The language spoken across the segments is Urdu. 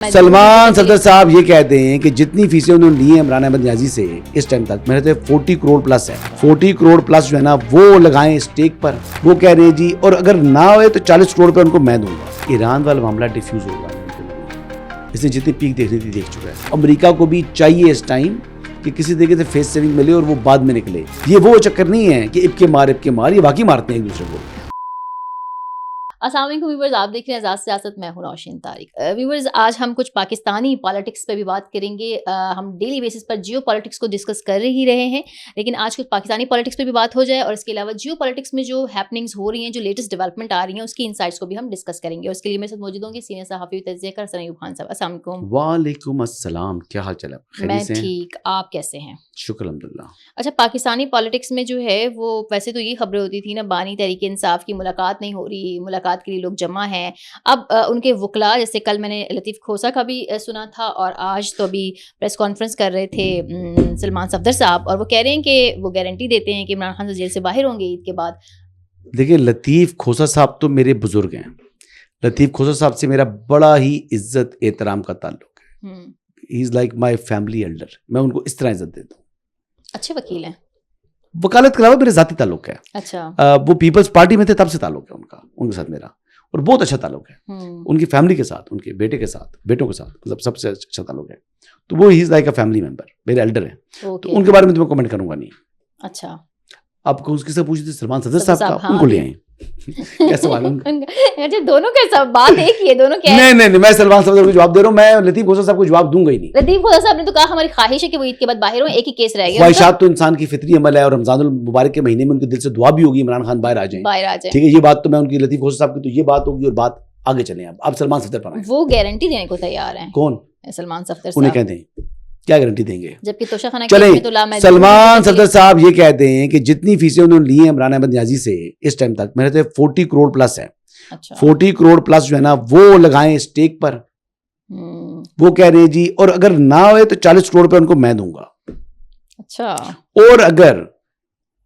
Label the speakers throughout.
Speaker 1: سلمان صفدر صاحب یہ کہتے ہیں کہ جتنی فیسیں انہوں نے لی ہیں عمران احمد نیازی سے اس ٹائم تک میرے سے 40 کروڑ پلس ہے. 40 کروڑ پلس جو ہے نا وہ لگائیں اسٹیک پر. وہ کہہ رہے ہیں جی اور اگر نہ ہوئے تو 40 کروڑ پہ ان کو میں دوں گا. ایران والا معاملہ ڈیفیوز ہوگا, اس نے جتنی پیک دیکھنی تھی دیکھ چکا ہے. امریکہ کو بھی چاہیے اس ٹائم کہ کسی طریقے سے فیس سیونگ ملے اور وہ بعد میں نکلے. یہ وہ چکر نہیں ہے کہ اب کے مار, یہ واقعی مارتے ہیں ایک دوسرے کو.
Speaker 2: السلام علیکم ویورز, آپ دیکھ رہے ہیں آزاد سیاست, میں ہوں نوشین طارق. ویورز, آج ہم کچھ پاکستانی پالیٹکس پہ بھی بات کریں گے. ہم ڈیلی بیسس پر جیو پالیٹکس کو ڈسکس کر ہی رہے ہیں, لیکن آج کچھ پاکستانی پالیٹکس پہ بھی بات ہو جائے اور اس کے علاوہ جیو پالیٹکس میں جو ہیپننگز ہو رہی ہیں, جو لیٹسٹ ڈیولپمنٹ آ رہی ہیں, اس کی انسائٹس کو بھی ہم ڈسکس کریں گے. اور اس کے لیے میرے ساتھ موجود ہوں گے سینئر صحافی تجزیہ کار حسن ایوب خان صاحب. السلام علیکم.
Speaker 1: وعلیکم السلام, کیا حال چال ہے؟
Speaker 2: میں ٹھیک, آپ کیسے ہیں؟
Speaker 1: شکر الحمدللہ.
Speaker 2: اچھا, پاکستانی پالیٹکس میں جو ہے وہ ویسے تو یہ خبریں ہوتی تھی نا, بانی تحریک انصاف کی ملاقات نہیں ہو رہی, ملاقات کے لیے لوگ جمع ہیں. اب ان کے وکلاء, جیسے کل میں نے لطیف کھوسا کا بھی سنا تھا اور آج تو ابھی پریس کانفرنس کر رہے تھے سلمان صفدر صاحب, اور وہ کہہ رہے ہیں کہ وہ گارنٹی دیتے ہیں کہ عمران خان جیل سے باہر ہوں گے عید کے بعد.
Speaker 1: دیکھیں, لطیف کھوسا صاحب تو میرے بزرگ ہیں. لطیف کھوسا صاحب سے میرا بڑا ہی عزت احترام کا تعلق ہے. He is like my family elder. میں ان کو اس طرح عزت دیتا ہوں.
Speaker 2: اچھے وکیل ہیں.
Speaker 1: وکالت کے علاوہ میرے ذاتی تعلق ہے.
Speaker 2: اچھا,
Speaker 1: وہ پیپلز پارٹی میں تھے تب سے تعلق ہے ان کا, ان کے ساتھ میرا, اور بہت اچھا تعلق ہے. ان کی فیملی کے ساتھ, ان کے بیٹے کے ساتھ, بیٹوں کے ساتھ, مطلب سب سے اچھا تعلق ہے. تو وہ ہی is like a family member, میرے ایلڈر ہیں. تو ان کے بارے میں تو میں کمنٹ کروں گا نہیں.
Speaker 2: اچھا,
Speaker 1: آپ کو کس سے پوچھتے تھے؟ سلمان صفدر صاحب کا, ان کو لے آئیں. کیا سوال ہے؟
Speaker 2: دونوں کے سب بات ایک ہی ہے, دونوں کیا ہے؟
Speaker 1: نہیں, میں سلمان صفدر کو جواب دے رہا ہوں, میں لطیف کھوسا صاحب کو جواب دوں گا ہی نہیں.
Speaker 2: لطیف کھوسا صاحب نے تو کہا ہماری خواہش ہے کہ وہ عید کے بعد باہر ہوں, ایک ہی کیس رہ گیا.
Speaker 1: خواہشات تو انسان کی فطری عمل ہے, اور رمضان المبارک کے مہینے میں ان کے دل سے دعا بھی ہوگی عمران خان باہر آ جائیں. ٹھیک ہے, یہ بات تو میں ان کی, لطیف کھوسا صاحب کی تو یہ بات ہوگی, اور بات آگے چلیں. اب سلمان صفدر پر آئیں.
Speaker 2: وہ گارنٹی دینے کو تیار ہیں.
Speaker 1: کون؟
Speaker 2: سلمان صفدر
Speaker 1: انہیں
Speaker 2: صاحب.
Speaker 1: کہتے ہیں کیا گارنٹی دیں گے؟
Speaker 2: جبکہ توشہ
Speaker 1: چلیں, سلمان صفدر صاحب یہ کہتے ہیں کہ جتنی فیسیں انہوں نے لی ہیں عمران احمد نیازی سے اس ٹائم تک میرے سے 40 کروڑ پلس ہے. 40 کروڑ پلس جو ہے نا وہ لگائیں اسٹیک پر. وہ کہہ رہے ہیں جی اور اگر نہ ہوئے تو 40 کروڑ پہ ان کو میں دوں گا.
Speaker 2: اچھا,
Speaker 1: اور اگر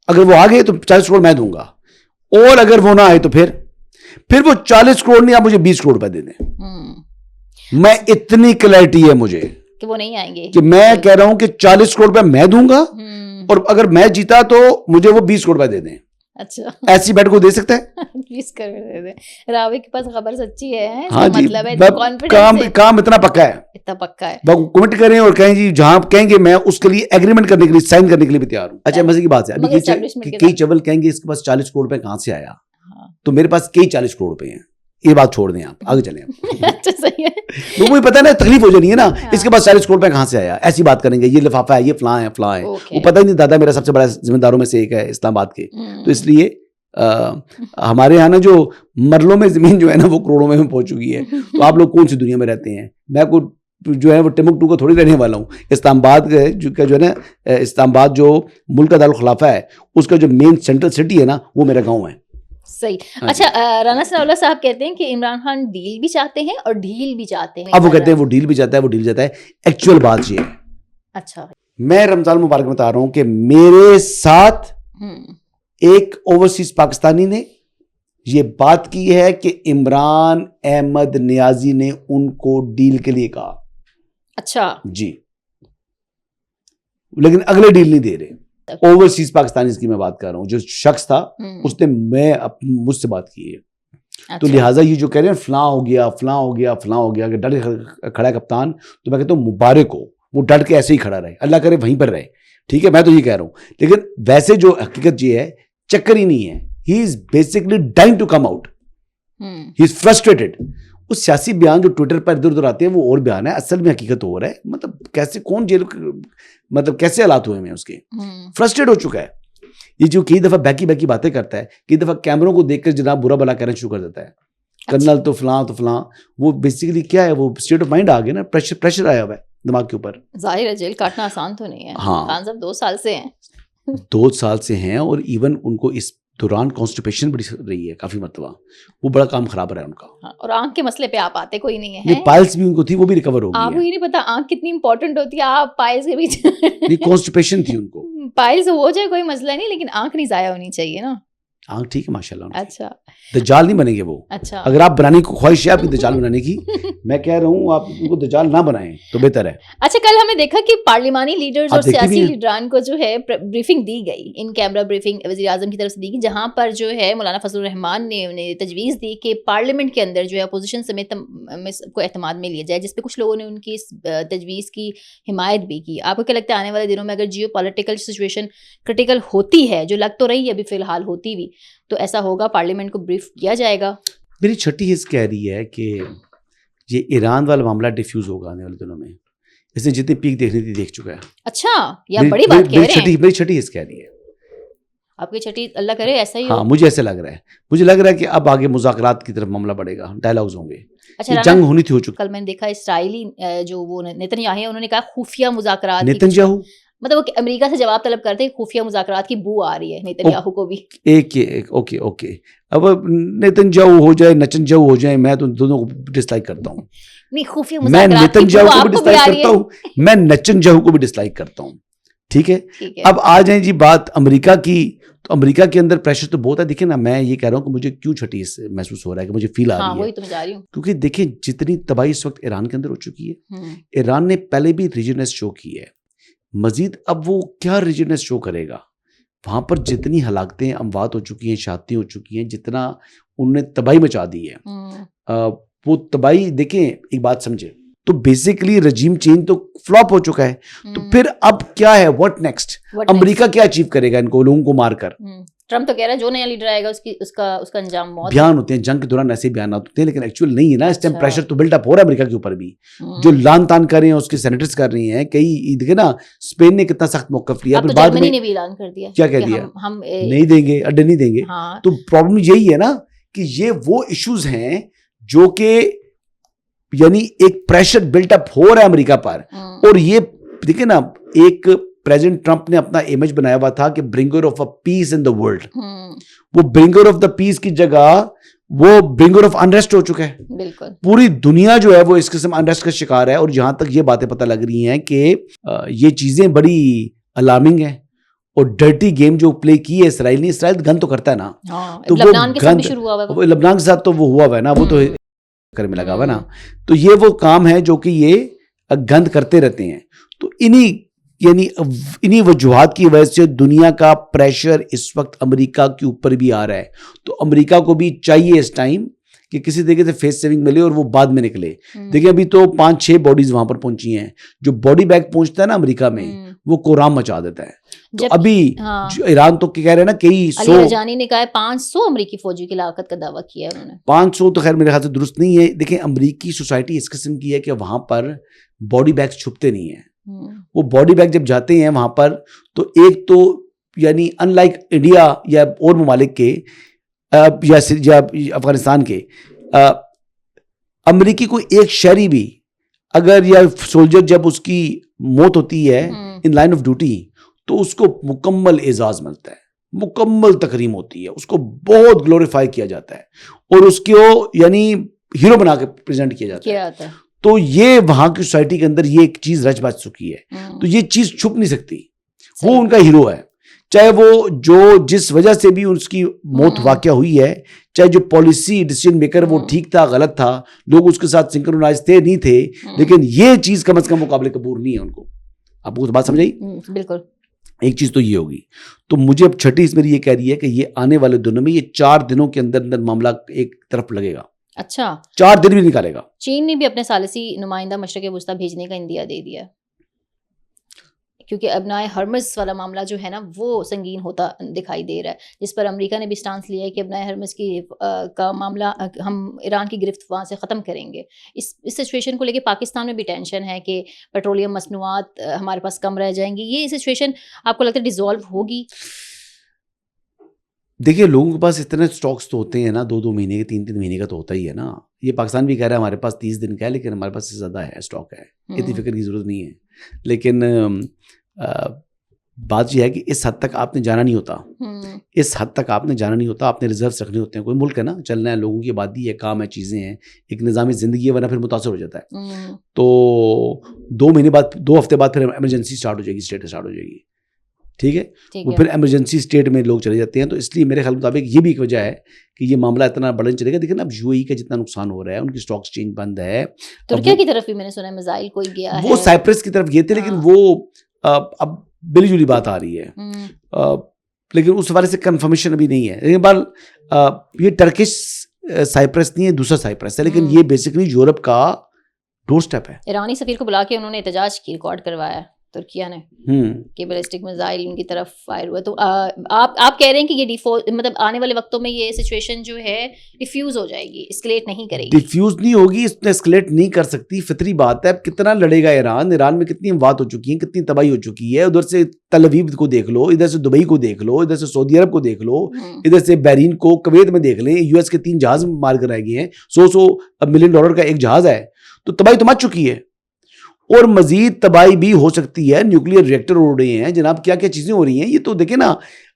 Speaker 1: وہ آ گئے تو 40 کروڑ میں دوں گا, اور اگر وہ نہ آئے تو پھر وہ 40 کروڑ نہیں, آپ مجھے 20 کروڑ روپے دے دیں. میں اتنی کلیئرٹی ہے مجھے
Speaker 2: کہ وہ نہیں آئیں گے,
Speaker 1: کہ میں کہہ رہا ہوں کہ 40 کروڑ روپے میں دوں گا, اور اگر میں جیتا تو مجھے وہ 20 کروڑ روپے دے دیں.
Speaker 2: اچھا,
Speaker 1: ایسی بیٹ کو دے سکتا ہے؟
Speaker 2: 20 کروڑ دے دیں. راوی کے پاس خبر سچی ہے.
Speaker 1: ہاں جی,
Speaker 2: مطلب ہے
Speaker 1: کام اتنا پکا ہے,
Speaker 2: اتنا پکا ہے.
Speaker 1: کمنٹ کریں اور کہیں جی جہاں کہیں گے میں اس کے لیے ایگریمنٹ کرنے کے لیے, سائن کرنے کے لیے بھی تیار ہوں. اچھا, مزے کی بات ہے, ابھی کئی چول کہیں گے اس کے پاس 40 کروڑ روپے کہاں سے آیا, تو میرے پاس کئی 40 کروڑ روپے ہیں. یہ بات چھوڑ دیں, آپ آگے چلیں.
Speaker 2: اچھا, صحیح ہے.
Speaker 1: وہ پتہ ہے نا, تکلیف ہو جانی ہے نا, اس کے پاس 40 کروڑ روپے کہاں سے آیا, ایسی بات کریں گے, یہ لفافہ ہے, یہ فلاں ہے, فلاں ہے. وہ پتہ ہی نہیں, دادا میرا سب سے بڑا ذمہ داروں میں سے ایک ہے اسلام آباد کے. تو اس لیے ہمارے یہاں نا جو مرلوں میں زمین جو ہے نا وہ کروڑوں میں پہنچ چکی ہے. تو آپ لوگ کون سی دنیا میں رہتے ہیں؟ میں کوئی جو ہے وہ ٹمکٹو کا تھوڑی رہنے والا ہوں. اسلام آباد کا جو ہے نا, اسلام آباد جو ملک کا دارالخلافہ ہے, اس کا جو مین سینٹرل سٹی ہے نا, وہ میرا گاؤں ہے.
Speaker 2: صحیح. اچھا, رانا ثناء اللہ صاحب کہتے ہیں کہ عمران خان ڈیل بھی چاہتے ہیں اور ڈھیل بھی چاہتے ہیں.
Speaker 1: اب وہ کہتے ہیں وہ ڈیل بھی چاہتا ہے, وہ ڈیل چاہتا ہے. ایکچوئل بات یہ ہے,
Speaker 2: اچھا,
Speaker 1: میں رمضان مبارک بتا رہا ہوں کہ میرے ساتھ ایک اوورسیز پاکستانی نے یہ بات کی ہے کہ عمران احمد نیازی نے ان کو ڈیل کے لیے کہا.
Speaker 2: اچھا
Speaker 1: جی, لیکن اگلے ڈیل نہیں دے رہے. اوورسیز پاکستانی کی میں بات کر رہا ہوں, جو شخص تھا اس نے مجھ سے بات کی ہے. تو لہٰذا یہ جو کہہ رہے ہیں فلاں ہو گیا, فلاں ہو گیا, فلاں ہو گیا, کہ ڈٹ کے کھڑا ہے کپتان, تو میں کہتا ہوں مبارک ہو, وہ ڈٹ کے ایسے ہی کھڑا رہے, اللہ کرے وہیں پر رہے. ٹھیک ہے, میں تو یہ کہہ رہا ہوں. لیکن ویسے جو حقیقت یہ ہے, چکر ہی نہیں ہے. He is basically dying to come out, he is frustrated. اس سیاسی بیان جو ٹویٹر پر ادھر ادھر آتے ہیں وہ اور بیان ہے, اصل میں حقیقت ہو رہا ہے. مطلب کیسے, کون جیل, مطلب کیسے حالات ہوئے ہیں اس کے, فرسٹریٹ ہو چکا ہے. یہ جو کئی دفعہ بیکی باتیں کرتا ہے, کئی دفعہ کیمروں کو دیکھ کر جناب برا بلا کہنا شروع کر دیتا ہے, کرنل تو فلاں. وہ بیسیکلی کیا ہے, وہ اسٹیٹ آف مائنڈ آ گیا نا, پریشر آیا ہوا ہے دماغ کے اوپر.
Speaker 2: ظاہر ہے جیل کاٹنا آسان تو نہیں ہے.
Speaker 1: ہاں,
Speaker 2: خان صاحب 2 سال سے ہیں.
Speaker 1: 2 سال سے ہیں, اور ایون ان کو اس دوران کانسٹیپیشن بڑی رہی ہے کافی مرتبہ, وہ بڑا کام خراب رہا ہے ان کا.
Speaker 2: اور آنکھ کے مسئلے پہ آپ آتے کوئی نہیں ہے.
Speaker 1: پائلس بھی ان کو تھی, وہ بھی ریکور ہو گئی.
Speaker 2: آپ کو یہ نہیں پتا آنکھ کتنی امپورٹنٹ ہوتی ہے, آپ پائلس کے بیچ
Speaker 1: کانسٹیپیشن تھی ان کو.
Speaker 2: پائلس ہو جائے کوئی مسئلہ نہیں, لیکن آنکھ نہیں ضائع ہونی چاہیے نا.
Speaker 1: ہاں ٹھیک ہے ماشاء اللہ.
Speaker 2: اچھا
Speaker 1: دجال نہیں بنیں گے وہ.
Speaker 2: اچھا
Speaker 1: اگر آپ بنانے کی خواہش ہے آپ کی دجال بنانے کی, میں کہہ رہا ہوں آپ ان کو دجال نہ بنائیں تو بہتر ہے.
Speaker 2: اچھا کل ہم نے دیکھا کہ پارلیمانی لیڈرز اور
Speaker 1: آپ دیکھتی بھی
Speaker 2: سیاسی
Speaker 1: ہیں.
Speaker 2: لیڈران کو جو ہے بریفنگ دی گئی, ان کیمرہ بریفنگ وزیر اعظم کی طرف سے دی گئی, جہاں پر جو ہے مولانا فضل الرحمان نے انہیں تجویز دی کہ پارلیمنٹ کے اندر جو ہے اپوزیشن سمیت کو اعتماد میں لیا جائے, جس پہ کچھ لوگوں نے ان کی اس تجویز کی حمایت بھی کی. آپ کو کیا لگتا ہے آنے والے دنوں میں اگر جیو پولیٹیکل سچویشن کرٹیکل ہوتی ہے, جو لگ تو رہی ہے ابھی فی الحال ہوتی بھی, تو ایسا ہوگا پارلیمنٹ کو بریف کیا جائے گا؟
Speaker 1: میری چھٹی حص کہہ رہی ہے کہ یہ ایران والا معاملہ ڈیفیوز ہوگا آنے والے دنوں میں. اس نے جتنی پیک دیکھنی تھی دیکھ چکا ہے.
Speaker 2: اچھا یہ بڑی بات کہہ رہے ہیں.
Speaker 1: میری چھٹی حص کہہ رہی ہے.
Speaker 2: آپ کی چھٹی اللہ کرے ایسا ہی ہو.
Speaker 1: ہاں مجھے ایسا لگ رہا ہے, مجھے لگ رہا ہے کہ اب آگے مذاکرات کی طرف معاملہ بڑھے گا, ڈائلاگز ہوں گے.
Speaker 2: اچھا
Speaker 1: جنگ ہونی تھی ہو چکی.
Speaker 2: کل میں نے دیکھا اسرائیلی جو وہ نیتنیاہو ہیں, انہوں نے کہا خفیہ مذاکرات,
Speaker 1: نیتنیاہو
Speaker 2: مطلب وہ امریکہ سے جواب طلب کرتے ہیں, خفیہ مذاکرات کی بو آ رہی ہے نیتنیاہو کو بھی.
Speaker 1: ایک اوکے اب نیتنیاہو ہو جائے نچنجاہو ہو جائے, میں تو دونوں کو ڈس لائک کرتا ہوں.
Speaker 2: نہیں خفیہ
Speaker 1: میں
Speaker 2: مذاکرات کی بو آپ کو بھی آ رہی ہے.
Speaker 1: میں نچنجاہو کو بھی ڈس لائک کرتا ہوں. ٹھیک ہے, اب آ جائیں جی بات امریکہ کی, تو امریکہ کے اندر پریشر تو بہت ہے. دیکھیں نا, میں یہ کہہ رہا ہوں کہ مجھے کیوں چھٹی محسوس ہو رہا ہے, کہ مجھے فیل آ رہی ہے, کیونکہ دیکھیں جتنی تباہی اس وقت ایران کے اندر ہو چکی ہے. ایران نے پہلے بھی ریجنس شو کی ہے, مزید اب وہ کیا ریجنس شو کرے گا. وہاں پر جتنی ہلاکتیں اموات ہو چکی ہیں, شہادتیں ہو چکی ہیں, جتنا انہوں نے تباہی مچا دی ہے, وہ تباہی دیکھیں ایک بات سمجھیں, تو بیسیکلی رجیم چینج تو فلاپ ہو چکا ہے. تو پھر اب کیا ہے, واٹ نیکسٹ؟ امریکہ کیا اچیو کرے گا ان کو لوگوں کو مار کر؟
Speaker 2: ٹرمپ تو کہہ رہا ہے جو نیا لیڈر آئے گا اس کا انجام موت.
Speaker 1: بیان ہوتے ہیں جنگ کے دوران, ایسے بیانات ہوتے ہیں, لیکن ایکچوئل نہیں ہے نا. اس ٹائم پریشر تو بلڈ اپ ہو رہا ہے امریکہ کے اوپر بھی, جو لان تان کر رہے ہیں اس کے سینیٹرز کر رہی ہیں. کئی دیکھیں نا اسپین نے کتنا سخت موقف لیا,
Speaker 2: اب جرمنی نے بھی اعلان کر دیا,
Speaker 1: کیا کہہ دیا,
Speaker 2: ہم
Speaker 1: نہیں دیں گے, اڈے نہیں دیں گے. تو پرابلم یہی ہے نا کہ یہ وہ ایشوز ہیں جو کہ یعنی ایک پریشر بلٹ اپ ہو رہا ہے امریکہ پر. اور یہ دیکھیں نا, ایک پریزیڈنٹ ٹرمپ نے اپنا امیج بنایا ہوا تھا کہ برنگر of a piece in the world. وہ برنگر آف دا پیس کی جگہ وہ برنگر آف انریسٹ ہو چکا ہے.
Speaker 2: بالکل
Speaker 1: پوری دنیا جو ہے وہ اس قسم انریسٹ کا شکار ہے. اور جہاں تک یہ باتیں پتہ لگ رہی ہیں کہ یہ چیزیں بڑی الارمنگ ہیں, اور ڈرٹی گیم جو پلے کی ہے اسرائیل نے. اسرائیل گند تو کرتا ہے نا, تو
Speaker 2: لبنان کے ساتھ بھی شروع ہوا ہے,
Speaker 1: لبنان کے ساتھ تو وہ ہوا ہے نا, وہ تو کر میں لگا ہوا نا. تو یہ وہ کام ہے جو کہ یہ گند کرتے رہتے ہیں. تو انہی وجوہات کی وجہ سے دنیا کا پریشر اس وقت امریکہ کے اوپر بھی آ رہا ہے. تو امریکہ کو بھی چاہیے اس ٹائم کہ کسی طریقے سے فیس سیونگ ملے اور وہ بعد میں نکلے. دیکھیں ابھی تو 5-6 باڈیز وہاں پر پہنچی ہیں. جو باڈی بیگ پہنچتا ہے نا امریکہ میں, وہ کورام مچا دیتا ہے. تو ابھی ایران تو کہہ رہے ہیں نا کئی سو,
Speaker 2: علی رجانی نے کہا ہے 500 امریکی فوجی کی ہلاکت کا دعویٰ کیا ہے انہوں نے.
Speaker 1: 500 تو خیر میرے خیال سے درست نہیں ہے. دیکھیں امریکی سوسائٹی اس قسم کی ہے کہ وہاں پر باڈی بیگز چھپتے نہیں ہیں. وہ باڈی بیگ جب جاتے ہیں وہاں پر, تو ایک تو یعنی ان لائک انڈیا یا اور ممالک کے یا افغانستان کے, امریکی کو ایک شہری بھی اگر یا سولجر جب اس کی موت ہوتی ہے ان لائن آف ڈیوٹی, تو اس کو مکمل اعزاز ملتا ہے, مکمل تکریم ہوتی ہے, اس کو بہت گلوریفائی کیا جاتا ہے, اور اس کو یعنی ہیرو بنا کے پریزنٹ کیا جاتا ہے. تو یہ وہاں کی سوسائٹی کے اندر یہ ایک چیز رچ بچ چکی ہے. تو یہ چیز چھپ نہیں سکتی, وہ ان کا ہیرو ہے. چاہے وہ جو جس وجہ سے بھی اس کی موت واقع ہوئی ہے, چاہے جو پالیسی ڈیسیژن میکر وہ ٹھیک تھا غلط تھا, لوگ اس کے ساتھ سنکرونائز تھے نہیں تھے, لیکن یہ چیز کم از کم مقابلے قبول نہیں ہے ان کو. آپ کو بات سمجھ آئی؟ بالکل. ایک چیز تو یہ ہوگی. تو مجھے اب چھٹی اس میری یہ کہہ رہی ہے کہ یہ آنے والے دنوں میں, یہ 4 دنوں کے اندر اندر معاملہ ایک طرف لگے گا. اچھا 4 دن بھی نکالے گا. چین
Speaker 2: نے بھی اپنے ثالثی نمائندہ مشرق وسطیٰ بھیجنے کا اندیا دے دیا, کیونکہ ابنائے ہرمز والا معاملہ جو ہے نا وہ سنگین ہوتا دکھائی دے رہا ہے, جس پر امریکہ نے بھی سٹانس لیا ہے کہ ابنائے ہرمز کا معاملہ ہم ایران کی گرفت وہاں سے ختم کریں گے. اس سچویشن کو لے کے پاکستان میں بھی ٹینشن ہے کہ پیٹرولیم مصنوعات ہمارے پاس کم رہ جائیں گی. یہ سچویشن آپ کو لگتا ہے ڈیزالو ہوگی؟
Speaker 1: دیکھیے لوگوں کے پاس اتنے سٹاکس تو ہوتے ہیں نا, 2 مہینے کے 3 مہینے کا تو ہوتا ہی ہے نا. یہ پاکستان بھی کہہ رہا ہے ہمارے پاس 30 دن کا ہے, لیکن ہمارے پاس سے زیادہ ہے اسٹاک ہے, اتنی فکر کی ضرورت نہیں ہے. لیکن بات یہ ہے کہ اس حد تک آپ نے جانا نہیں ہوتا, اس حد تک آپ نے جانا نہیں ہوتا. آپ نے ریزروس رکھنے ہوتے ہیں. کوئی ملک ہے نا, چلنا ہے, لوگوں کی آبادی ہے, کام ہے, چیزیں ہیں, ایک نظام زندگی ہے, ورنہ پھر متاثر ہو جاتا ہے. تو 2 مہینے بعد 2 ہفتے بعد پھر ایمرجنسی اسٹارٹ ہو جائے گی, اسٹیٹ اسٹارٹ ہو جائے گی. ٹھیک ہے. وہ پھر ایمرجنسی اسٹیٹ میں لوگ چلے جاتے ہیں. تو اس لیے میرے خیال مطابق یہ بھی ایک وجہ ہے کہ یہ معاملہ اتنا بڑا چلے گا. دیکھیں اب یو اے ای کا جتنا نقصان ہو رہا ہے, ان کی اسٹاک ایکسچینج بند ہے.
Speaker 2: ترکیہ کی طرف بھی میں نے سنا ہے میزائل کوئی گیا ہے,
Speaker 1: وہ سائپرس کی طرف گئے تھے, لیکن وہ اب ملی جلی بات آ رہی ہے, لیکن اس حوالے سے کنفرمیشن ابھی نہیں ہے. لیکن بہرحال یہ ٹرکش سائپرس نہیں ہے, دوسرا سائپرس ہے, لیکن یہ بیسیکلی یورپ کا ڈور اسٹیپ ہے.
Speaker 2: ایرانی سفیر کو بلا کے انہوں نے احتجاج کی, ریکارڈ کروایا ترکیہ نے کہ بیلسٹک میزائل ان کی طرف فائر ہوا. تو آپ کہہ رہے ہیں کہ یہ مطلب آنے والے وقتوں میں یہ سچویشن جو ہے ڈیفیوز ہو جائے گی, اسکلیٹ نہیں کرے گی.
Speaker 1: ڈیفیوز نہیں ہوگی, اس نے اسکلیٹ نہیں کر سکتی, فطری بات ہے. اب کتنا لڑے گا ایران میں کتنی اموات ہو چکی ہیں, کتنی تباہی ہو چکی ہے. ادھر سے تل ابیب کو دیکھ لو, ادھر سے دبئی کو دیکھ لو, ادھر سے سعودی عرب کو دیکھ لو, ادھر سے بحرین کو, کویت میں دیکھ لیں, یو ایس کے 3 جہاز مار کر آئے گئے ہیں, $100 ملین کا ایک جہاز ہے. تو تباہی تو مچ چکی ہے, اور مزید تباہی بھی ہو سکتی ہے. نیوکلیر ریئیکٹر اڑ رہے ہیں جناب, کیا کیا چیزیں ہو رہی ہیں. یہ تو دیکھیں نا,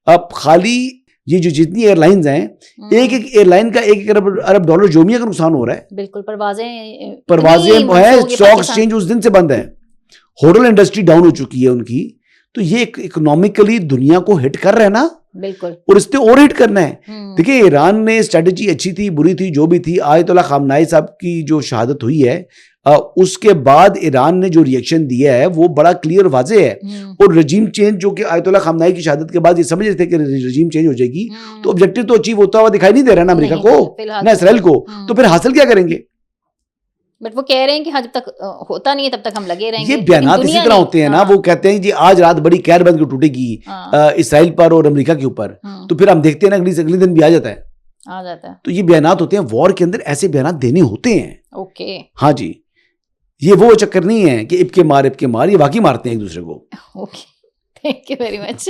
Speaker 1: اب خالی یہ جو جتنی ایئر لائنز ہیں, ایک ایئر لائن کا $1 ارب یومیہ کا نقصان ہو رہا ہے.
Speaker 2: بالکل, پروازیں
Speaker 1: ہے, اسٹاک ایکسچینج اس دن سے بند ہے, ہوٹل انڈسٹری ڈاؤن ہو چکی ہے ان کی. تو یہ اکنامکلی دنیا کو ہٹ کر رہا ہے نا,
Speaker 2: بالکل,
Speaker 1: اور اس نے اور ہٹ کرنا ہے. دیکھیں ایران نے اسٹریٹجی اچھی تھی بری تھی جو بھی تھی, آیت اللہ خامنائی صاحب کی جو شہادت ہوئی ہے, اس کے بعد ایران نے جو ریئیکشن دیا ہے وہ بڑا کلیئر واضح ہے. اور رجیم چینج جو کہ آیت اللہ خامنائی کی شہادت کے بعد یہ سمجھ رہے تھے کہ رجیم چینج ہو جائے گی, تو آبجیکٹو تو اچیو ہوتا ہوا دکھائی نہیں دے رہا نا امریکہ کو, نہ اسرائیل کو. تو پھر حاصل کیا کریں گے؟
Speaker 2: بٹ وہ کہہ رہے ہیں کہ جب تک ہوتا نہیں ہے تب تک ہم لگے رہیں گے.
Speaker 1: یہ بیانات اسی طرح ہوتے ہیں نا, وہ کہتے ہیں جی آج رات بڑی قہر بند ٹوٹے گی اسرائیل پر اور امریکہ کے اوپر, تو پھر ہم دیکھتے ہیں نا اگلے دن بھی آ جاتا ہے. تو یہ بیانات ہوتے ہیں, وار کے اندر ایسے بیانات دینے ہوتے ہیں.
Speaker 2: اوکے,
Speaker 1: ہاں جی, یہ وہ چکر نہیں ہے کہ اب کے مار, یہ واقعی مارتے ہیں ایک دوسرے کو.
Speaker 2: Okay, thank you very much.